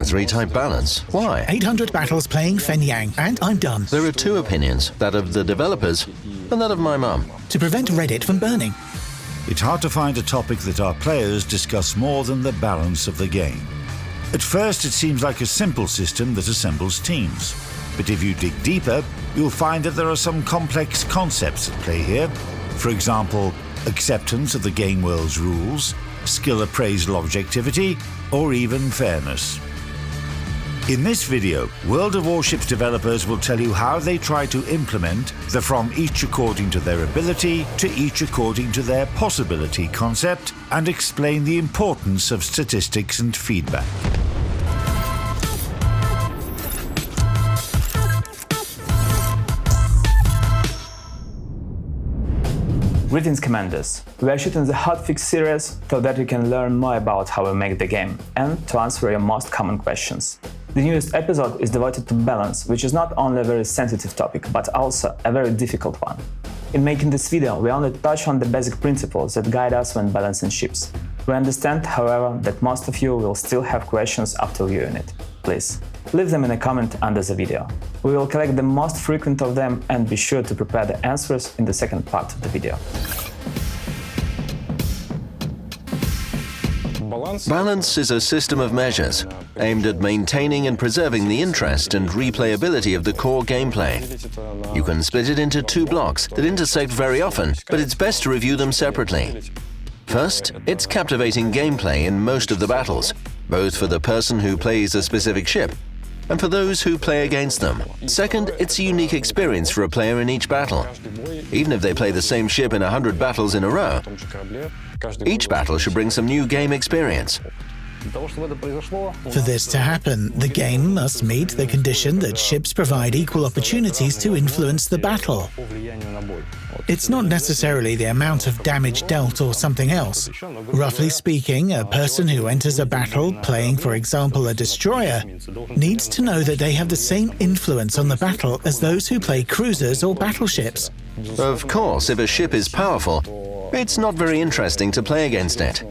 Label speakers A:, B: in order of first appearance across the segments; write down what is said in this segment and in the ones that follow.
A: 3-type balance? Why?
B: 800 battles playing Fenyang, and I'm done.
A: There are two opinions, that of the developers and that of my mum.
B: To prevent Reddit from burning.
C: It's hard to find a topic that our players discuss more than the balance of the game. At first, it seems like a simple system that assembles teams. But if you dig deeper, you'll find that there are some complex concepts at play here. For example, acceptance of the game world's rules, skill appraisal objectivity, or even fairness. In this video, World of Warships developers will tell you how they try to implement the from each according to their ability to each according to their possibility concept and explain the importance of statistics and feedback.
D: Greetings, Commanders! We are shooting the Hotfix series so that you can learn more about how we make the game and to answer your most common questions. The newest episode is devoted to balance, which is not only a very sensitive topic, but also a very difficult one. In making this video, we only touch on the basic principles that guide us when balancing ships. We understand, however, that most of you will still have questions after viewing it. Please, leave them in a comment under the video. We will collect the most frequent of them and be sure to prepare the answers in the second part of the video.
A: Balance is a system of measures aimed at maintaining and preserving the interest and replayability of the core gameplay. You can split it into two blocks that intersect very often, but it's best to review them separately. First, it's captivating gameplay in most of the battles, both for the person who plays a specific ship and for those who play against them. Second, it's a unique experience for a player in each battle. Even if they play the same ship in 100 battles in a row, each battle should bring some new game experience.
B: For this to happen, the game must meet the condition that ships provide equal opportunities to influence the battle. It's not necessarily the amount of damage dealt or something else. Roughly speaking, a person who enters a battle playing, for example, a destroyer, needs to know that they have the same influence on the battle as those who play cruisers or battleships.
A: Of course, if a ship is powerful, it's not very interesting to play against it.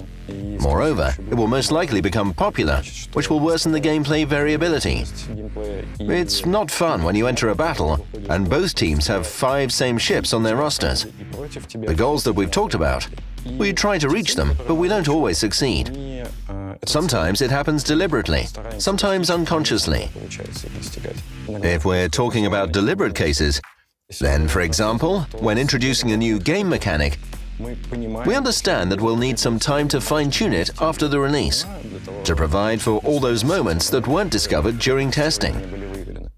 A: Moreover, it will most likely become popular, which will worsen the gameplay variability. It's not fun when you enter a battle and both teams have 5 same ships on their rosters. The goals that we've talked about, we try to reach them, but we don't always succeed. Sometimes it happens deliberately, sometimes unconsciously. If we're talking about deliberate cases, then, for example, when introducing a new game mechanic, we understand that we'll need some time to fine-tune it after the release, to provide for all those moments that weren't discovered during testing.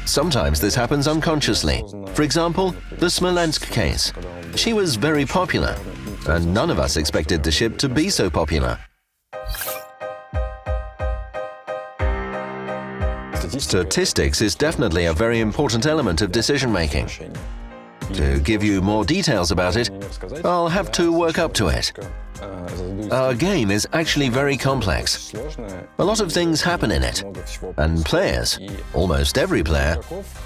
A: Sometimes this happens unconsciously. For example, the Smolensk case. She was very popular, and none of us expected the ship to be so popular. Statistics is definitely a very important element of decision-making. To give you more details about it, I'll have to work up to it. Our game is actually very complex. A lot of things happen in it, and players, almost every player,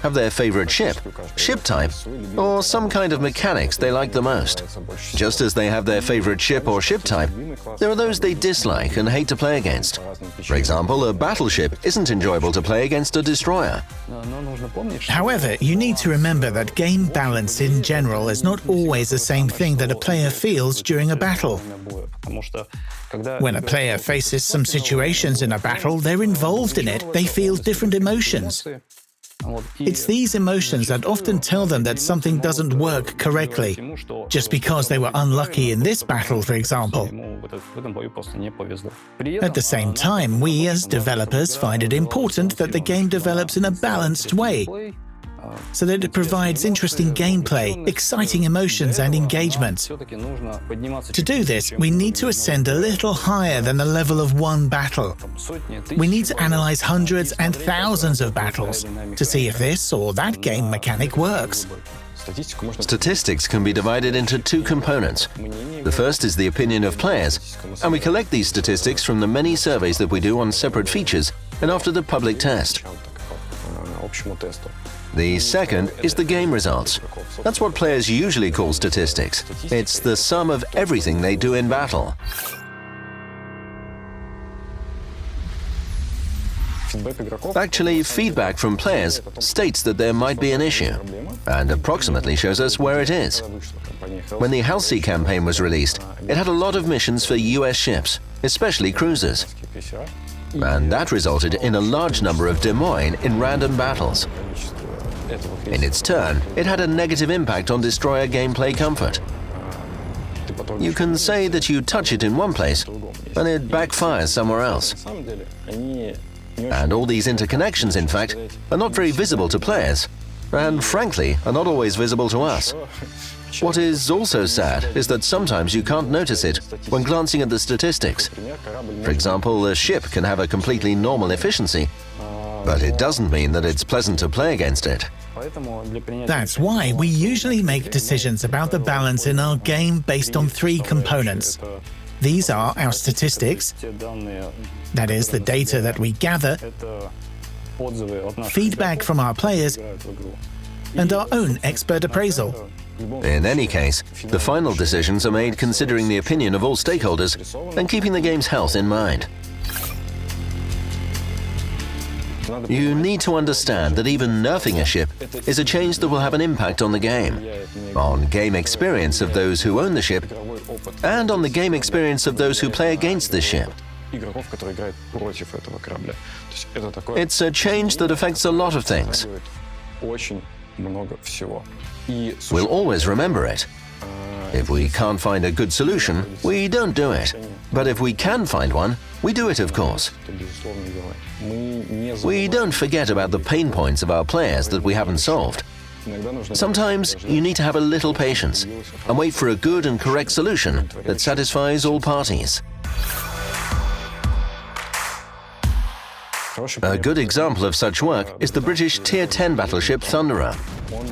A: have their favorite ship, ship type, or some kind of mechanics they like the most. Just as they have their favorite ship or ship type, there are those they dislike and hate to play against. For example, a battleship isn't enjoyable to play against a destroyer.
B: However, you need to remember that game balance in general is not always the same thing that a player feels during a battle. When a player faces some situations in a battle, they're involved in it, they feel different emotions. It's these emotions that often tell them that something doesn't work correctly, just because they were unlucky in this battle, for example. At the same time, we as developers find it important that the game develops in a balanced way, so that it provides interesting gameplay, exciting emotions and engagement. To do this, we need to ascend a little higher than the level of one battle. We need to analyze hundreds and thousands of battles to see if this or that game mechanic works.
A: Statistics can be divided into two components. The first is the opinion of players, and we collect these statistics from the many surveys that we do on separate features and after the public test. The second is the game results. That's what players usually call statistics. It's the sum of everything they do in battle. Actually, feedback from players states that there might be an issue, and approximately shows us where it is. When the Halsey campaign was released, it had a lot of missions for US ships, especially cruisers. And that resulted in a large number of Des Moines in random battles. In its turn, it had a negative impact on destroyer gameplay comfort. You can say that you touch it in one place, and it backfires somewhere else. And all these interconnections, in fact, are not very visible to players, and frankly, are not always visible to us. What is also sad is that sometimes you can't notice it when glancing at the statistics. For example, a ship can have a completely normal efficiency, but it doesn't mean that it's pleasant to play against it.
B: That's why we usually make decisions about the balance in our game based on three components. These are our statistics, that is, the data that we gather, feedback from our players, and our own expert appraisal.
A: In any case, the final decisions are made considering the opinion of all stakeholders and keeping the game's health in mind. You need to understand that even nerfing a ship is a change that will have an impact on the game, on game experience of those who own the ship, and on the game experience of those who play against the ship. It's a change that affects a lot of things. We'll always remember it. If we can't find a good solution, we don't do it. But if we can find one, we do it, of course. We don't forget about the pain points of our players that we haven't solved. Sometimes you need to have a little patience and wait for a good and correct solution that satisfies all parties. A good example of such work is the British Tier 10 battleship Thunderer.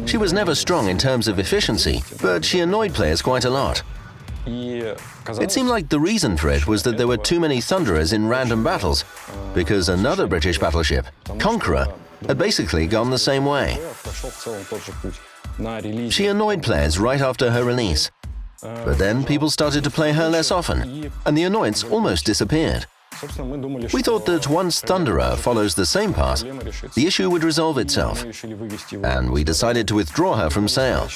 A: She was never strong in terms of efficiency, but she annoyed players quite a lot. It seemed like the reason for it was that there were too many Thunderers in random battles, because another British battleship, Conqueror, had basically gone the same way. She annoyed players right after her release, but then people started to play her less often, and the annoyance almost disappeared. We thought that once Thunderer follows the same path, the issue would resolve itself, and we decided to withdraw her from sale.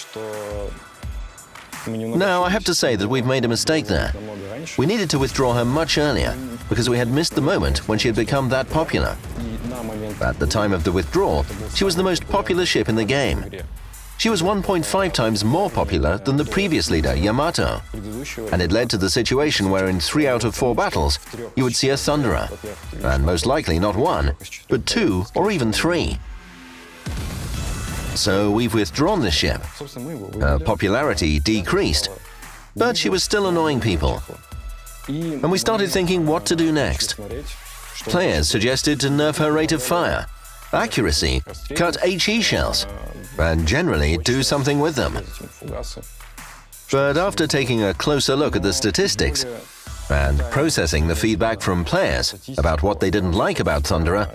A: Now, I have to say that we've made a mistake there. We needed to withdraw her much earlier, because we had missed the moment when she had become that popular. At the time of the withdrawal, she was the most popular ship in the game. She was 1.5 times more popular than the previous leader, Yamato, and it led to the situation where in 3 out of 4 battles, you would see a Thunderer, and most likely not 1, but 2 or even 3. So we've withdrawn the ship. Her popularity decreased, but she was still annoying people. And we started thinking what to do next. Players suggested to nerf her rate of fire, accuracy, cut HE shells, and generally do something with them. But after taking a closer look at the statistics and processing the feedback from players about what they didn't like about Thunderer,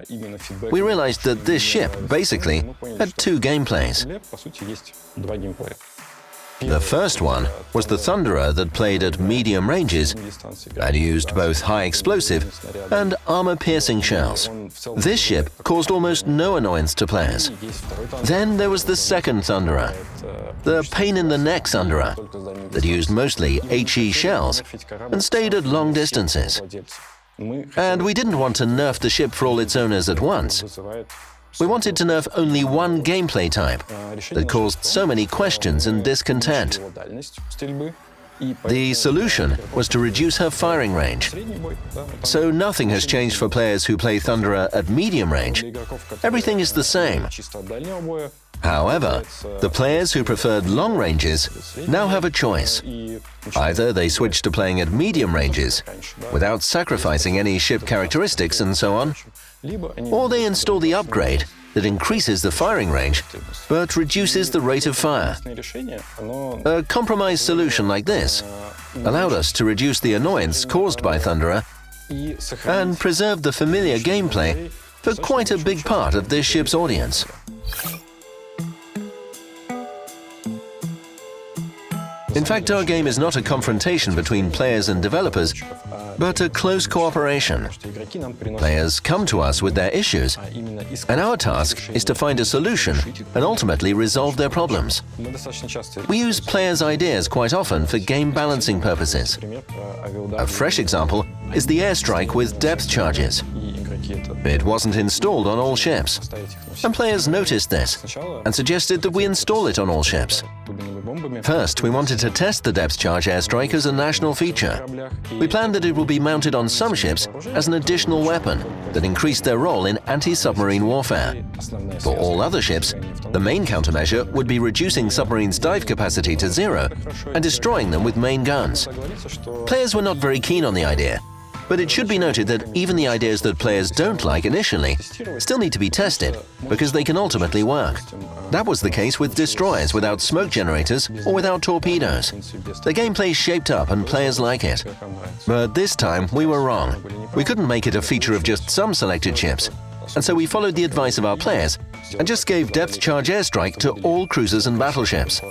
A: we realized that this ship basically had 2 gameplays. The first one was the Thunderer that played at medium ranges and used both high explosive and armor-piercing shells. This ship caused almost no annoyance to players. Then there was the second Thunderer, the pain-in-the-neck Thunderer, that used mostly HE shells and stayed at long distances. And we didn't want to nerf the ship for all its owners at once. We wanted to nerf only one gameplay type that caused so many questions and discontent. The solution was to reduce her firing range. So nothing has changed for players who play Thunderer at medium range. Everything is the same. However, the players who preferred long ranges now have a choice. Either they switch to playing at medium ranges, without sacrificing any ship characteristics and so on, or they install the upgrade that increases the firing range, but reduces the rate of fire. A compromise solution like this allowed us to reduce the annoyance caused by Thunderer and preserve the familiar gameplay for quite a big part of this ship's audience. In fact, our game is not a confrontation between players and developers, but a close cooperation. Players come to us with their issues, and our task is to find a solution and ultimately resolve their problems. We use players' ideas quite often for game balancing purposes. A fresh example is the airstrike with depth charges. It wasn't installed on all ships, and players noticed this and suggested that we install it on all ships. First, we wanted to test the depth charge airstrike as a national feature. We planned that it would be mounted on some ships as an additional weapon that increased their role in anti-submarine warfare. For all other ships, the main countermeasure would be reducing submarines' dive capacity to zero and destroying them with main guns. Players were not very keen on the idea, but it should be noted that even the ideas that players don't like initially still need to be tested because they can ultimately work. That was the case with destroyers without smoke generators or without torpedoes. The gameplay shaped up and players like it. But this time we were wrong. We couldn't make it a feature of just some selected ships, and so we followed the advice of our players and just gave depth charge airstrike to all cruisers and battleships.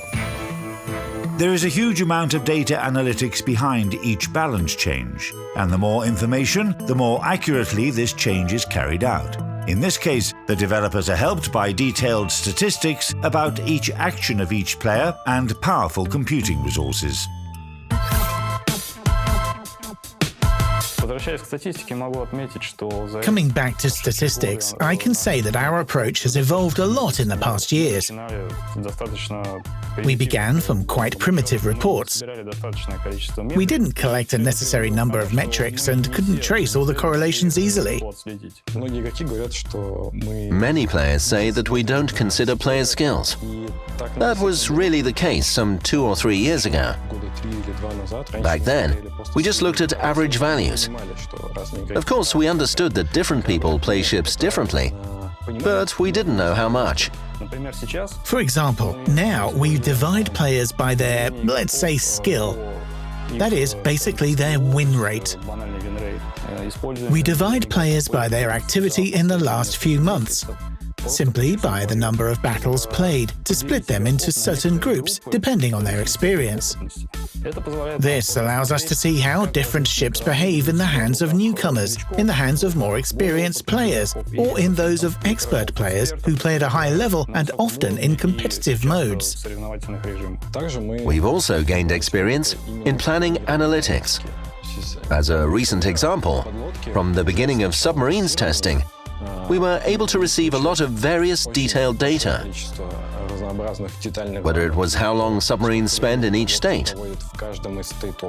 C: There is a huge amount of data analytics behind each balance change, and the more information, the more accurately this change is carried out. In this case, the developers are helped by detailed statistics about each action of each player and powerful computing resources.
B: Coming back to statistics, I can say that our approach has evolved a lot in the past years. We began from quite primitive reports. We didn't collect a necessary number of metrics and couldn't trace all the correlations easily.
A: Many players say that we don't consider players' skills. That was really the case some 2 or 3 years ago. Back then, we just looked at average values. Of course, we understood that different people play ships differently, but we didn't know how much.
B: For example, now we divide players by their, let's say, skill. That is, basically their win rate. We divide players by their activity in the last few months, simply by the number of battles played, to split them into certain groups depending on their experience. This allows us to see how different ships behave in the hands of newcomers, in the hands of more experienced players, or in those of expert players who play at a high level and often in competitive modes.
A: We've also gained experience in planning analytics. As a recent example, from the beginning of submarines testing, we were able to receive a lot of various detailed data, whether it was how long submarines spend in each state,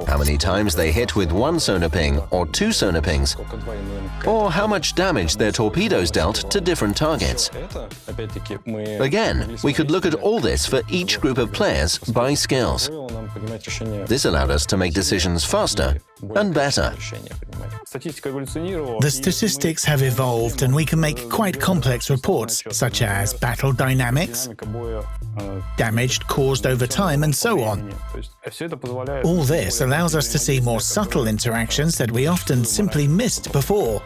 A: how many times they hit with one sonar ping or 2 sonar pings, or how much damage their torpedoes dealt to different targets. Again, we could look at all this for each group of players by skills. This allowed us to make decisions faster and better.
B: The statistics have evolved and we can make quite complex reports, such as battle dynamics, damage caused over time, and so on. All this allows us to see more subtle interactions that we often simply missed before.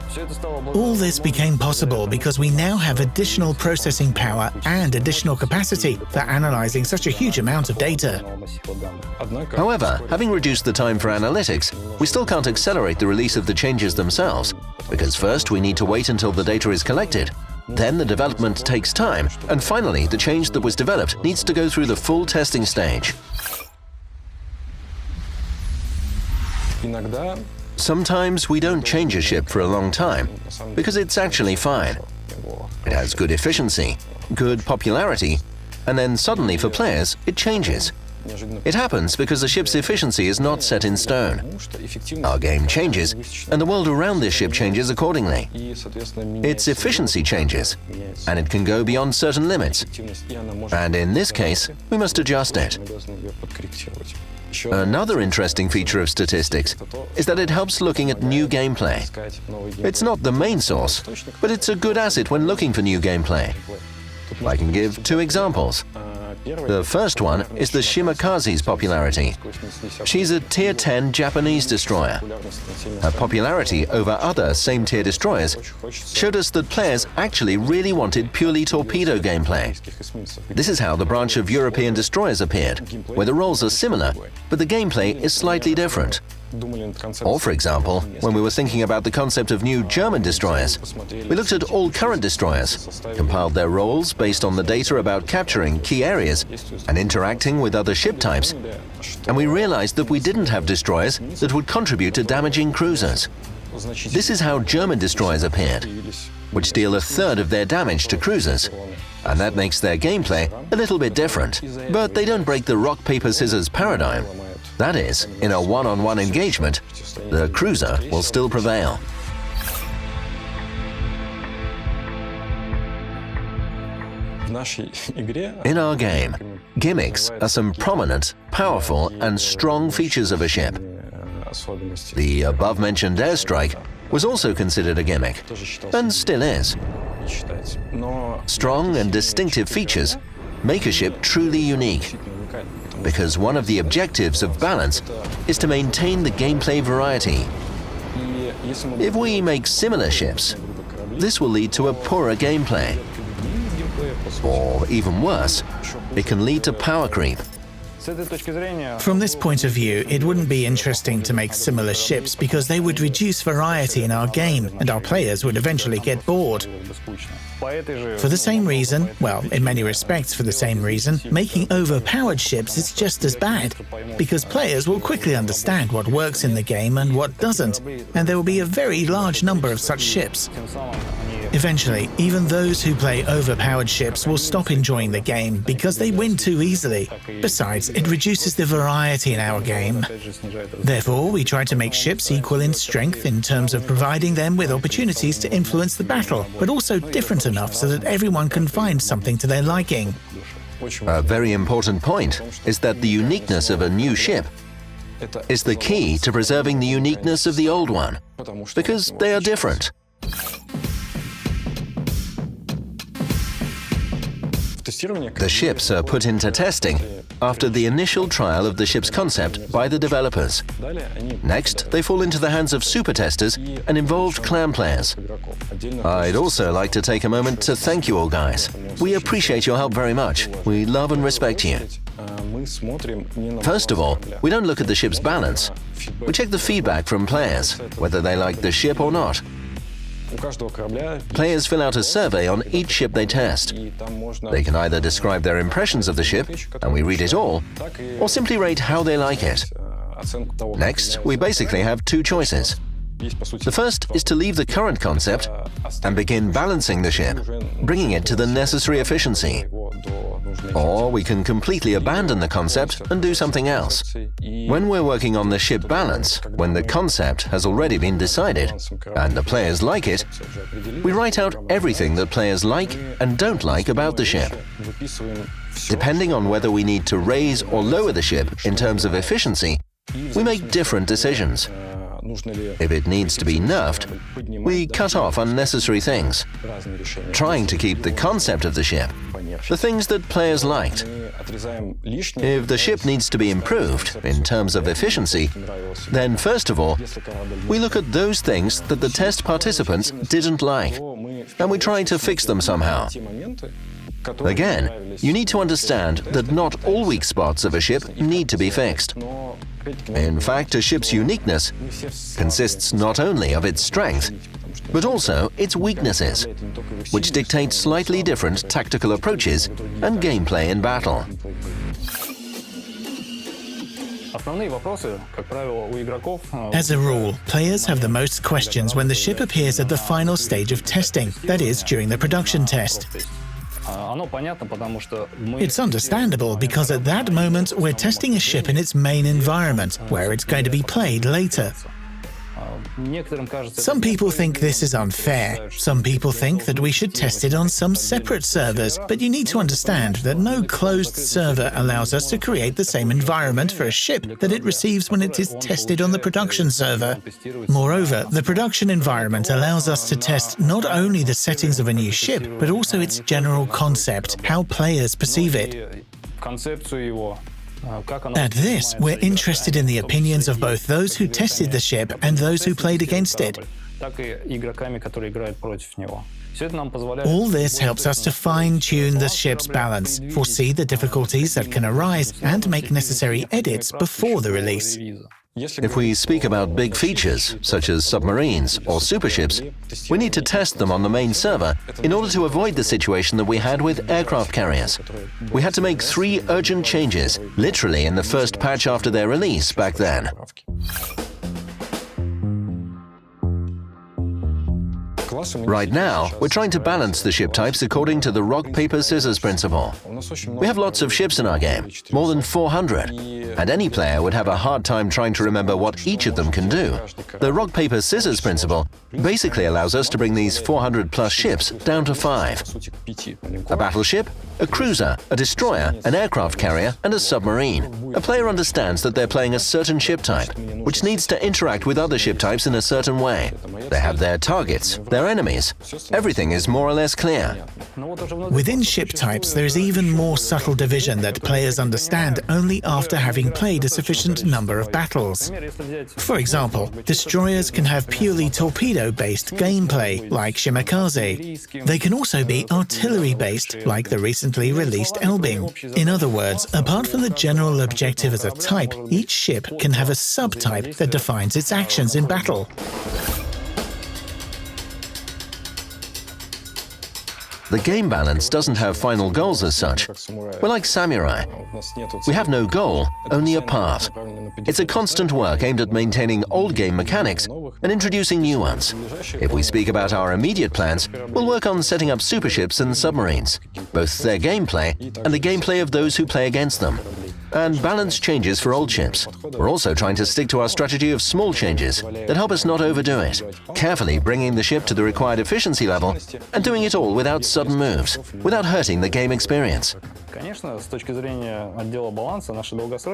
B: All this became possible because we now have additional processing power and additional capacity for analyzing such a huge amount of data.
A: However, having reduced the time for analytics, we still can't accelerate the release of the changes themselves, because first we need to wait until the data is collected. Then the development takes time, and finally the change that was developed needs to go through the full testing stage. Sometimes we don't change a ship for a long time, because it's actually fine. It has good efficiency, good popularity, and then suddenly for players it changes. It happens because the ship's efficiency is not set in stone. Our game changes, and the world around this ship changes accordingly. Its efficiency changes, and it can go beyond certain limits. And in this case, we must adjust it. Another interesting feature of statistics is that it helps looking at new gameplay. It's not the main source, but it's a good asset when looking for new gameplay. I can give 2 examples. The first one is the Shimakaze's popularity. She's a Tier 10 Japanese destroyer. Her popularity over other same-tier destroyers showed us that players actually really wanted purely torpedo gameplay. This is how the branch of European destroyers appeared, where the roles are similar, but the gameplay is slightly different. Or, for example, when we were thinking about the concept of new German destroyers, we looked at all current destroyers, compiled their roles based on the data about capturing key areas and interacting with other ship types, and we realized that we didn't have destroyers that would contribute to damaging cruisers. This is how German destroyers appeared, which deal a third of their damage to cruisers, and that makes their gameplay a little bit different. But they don't break the rock-paper-scissors paradigm. That is, in a one-on-one engagement, the cruiser will still prevail. In our game, gimmicks are some prominent, powerful, and strong features of a ship. The above-mentioned airstrike was also considered a gimmick, and still is. Strong and distinctive features make a ship truly unique, because one of the objectives of balance is to maintain the gameplay variety. If we make similar ships, this will lead to a poorer gameplay. Or even worse, it can lead to power creep.
B: From this point of view, it wouldn't be interesting to make similar ships because they would reduce variety in our game and our players would eventually get bored. For the same reason, well, in many respects for the same reason, making overpowered ships is just as bad, because players will quickly understand what works in the game and what doesn't, and there will be a very large number of such ships. Eventually, even those who play overpowered ships will stop enjoying the game because they win too easily. Besides, it reduces the variety in our game. Therefore, we try to make ships equal in strength in terms of providing them with opportunities to influence the battle, but also different enough so that everyone can find something to their liking.
A: A very important point is that the uniqueness of a new ship is the key to preserving the uniqueness of the old one, because they are different. The ships are put into testing after the initial trial of the ship's concept by the developers. Next, they fall into the hands of super testers and involved clan players. I'd also like to take a moment to thank you all guys. We appreciate your help very much. We love and respect you. First of all, we don't look at the ship's balance. We check the feedback from players, whether they like the ship or not. Players fill out a survey on each ship they test. They can either describe their impressions of the ship, and we read it all, or simply rate how they like it. Next, we basically have two choices. The first is to leave the current concept and begin balancing the ship, bringing it to the necessary efficiency. Or we can completely abandon the concept and do something else. When we're working on the ship balance, when the concept has already been decided and the players like it, we write out everything that players like and don't like about the ship. Depending on whether we need to raise or lower the ship in terms of efficiency, we make different decisions. If it needs to be nerfed, we cut off unnecessary things, trying to keep the concept of the ship, the things that players liked. If the ship needs to be improved in terms of efficiency, then first of all, we look at those things that the test participants didn't like, and we try to fix them somehow. Again, you need to understand that not all weak spots of a ship need to be fixed. In fact, a ship's uniqueness consists not only of its strength, but also its weaknesses, which dictate slightly different tactical approaches and gameplay in battle.
B: As a rule, players have the most questions when the ship appears at the final stage of testing, that is, during the production test. It's understandable because at that moment we're testing a ship in its main environment, where it's going to be played later. Some people think this is unfair. Some people think that we should test it on some separate servers, but you need to understand that no closed server allows us to create the same environment for a ship that it receives when it is tested on the production server. Moreover, the production environment allows us to test not only the settings of a new ship, but also its general concept, how players perceive it. At this, we're interested in the opinions of both those who tested the ship and those who played against it. All this helps us to fine-tune the ship's balance, foresee the difficulties that can arise, and make necessary edits before the release.
A: If we speak about big features, such as submarines or superships, we need to test them on the main server in order to avoid the situation that we had with aircraft carriers. We had to make 3 urgent changes, literally in the first patch after their release back then. Right now, we're trying to balance the ship types according to the rock, paper, scissors principle. We have lots of ships in our game, more than 400, and any player would have a hard time trying to remember what each of them can do. The rock, paper, scissors principle basically allows us to bring these 400-plus ships down to 5. A battleship, a cruiser, a destroyer, an aircraft carrier, and a submarine. A player understands that they're playing a certain ship type, which needs to interact with other ship types in a certain way. They have their targets, their enemies. Everything is more or less clear.
B: Within ship types, there is even more subtle division that players understand only after having played a sufficient number of battles. For example, destroyers can have purely torpedo-based gameplay, like Shimakaze. They can also be artillery-based, like the recently released Elbing. In other words, apart from the general objective as a type, each ship can have a subtype that defines its actions in battle.
A: The game balance doesn't have final goals as such. We're like samurai. We have no goal, only a path. It's a constant work aimed at maintaining old game mechanics and introducing new ones. If we speak about our immediate plans, we'll work on setting up superships and submarines, both their gameplay and the gameplay of those who play against them. And balance changes for old ships. We're also trying to stick to our strategy of small changes that help us not overdo it, carefully bringing the ship to the required efficiency level and doing it all without sudden moves, without hurting the game experience.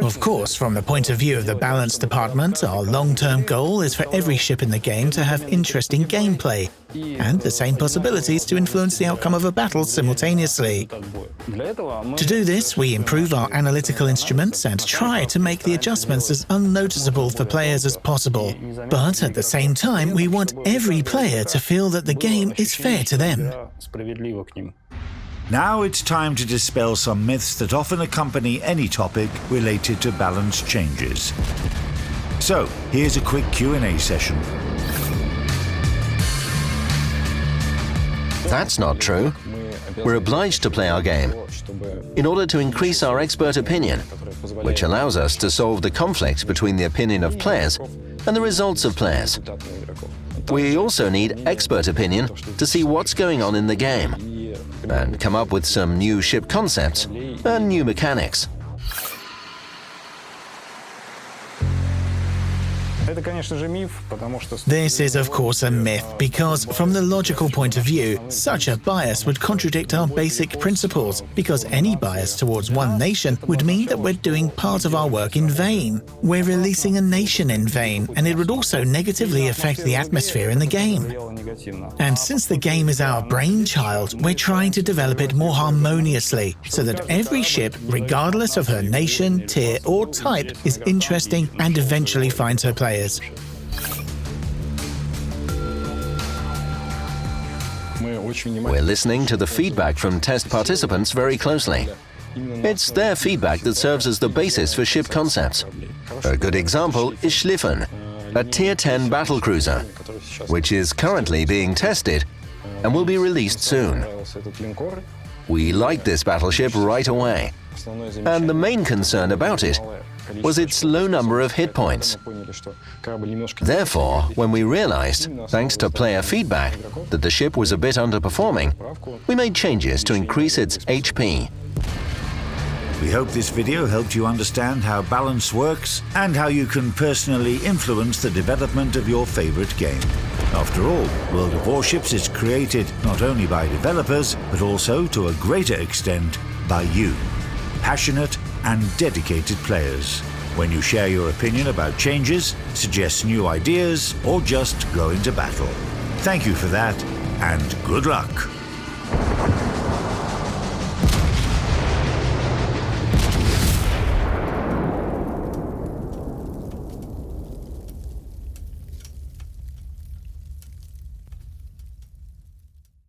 B: Of course, from the point of view of the balance department, our long-term goal is for every ship in the game to have interesting gameplay and the same possibilities to influence the outcome of a battle simultaneously. To do this, we improve our analytical instruments and try to make the adjustments as unnoticeable for players as possible. But at the same time, we want every player to feel that the game is fair to them.
C: Now it's time to dispel some myths that often accompany any topic related to balance changes. So, here's a quick Q&A session.
A: That's not true. We're obliged to play our game in order to increase our expert opinion, which allows us to solve the conflict between the opinion of players and the results of players. We also need expert opinion to see what's going on in the game and come up with some new ship concepts and new mechanics.
B: This is, of course, a myth, because from the logical point of view, such a bias would contradict our basic principles, because any bias towards one nation would mean that we're doing part of our work in vain. We're releasing a nation in vain, and it would also negatively affect the atmosphere in the game. And since the game is our brainchild, we're trying to develop it more harmoniously, so that every ship, regardless of her nation, tier, or type, is interesting and eventually finds her players.
A: We're listening to the feedback from test participants very closely. It's their feedback that serves as the basis for ship concepts. A good example is Schliffen, a Tier 10 battlecruiser, which is currently being tested and will be released soon. We liked this battleship right away, and the main concern about it was its low number of hit points. Therefore, when we realized, thanks to player feedback, that the ship was a bit underperforming, we made changes to increase its HP.
C: We hope this video helped you understand how balance works and how you can personally influence the development of your favorite game. After all, World of Warships is created not only by developers, but also to a greater extent by you, passionate and dedicated players. When you share your opinion about changes, suggest new ideas, or just go into battle. Thank you for that, and good luck!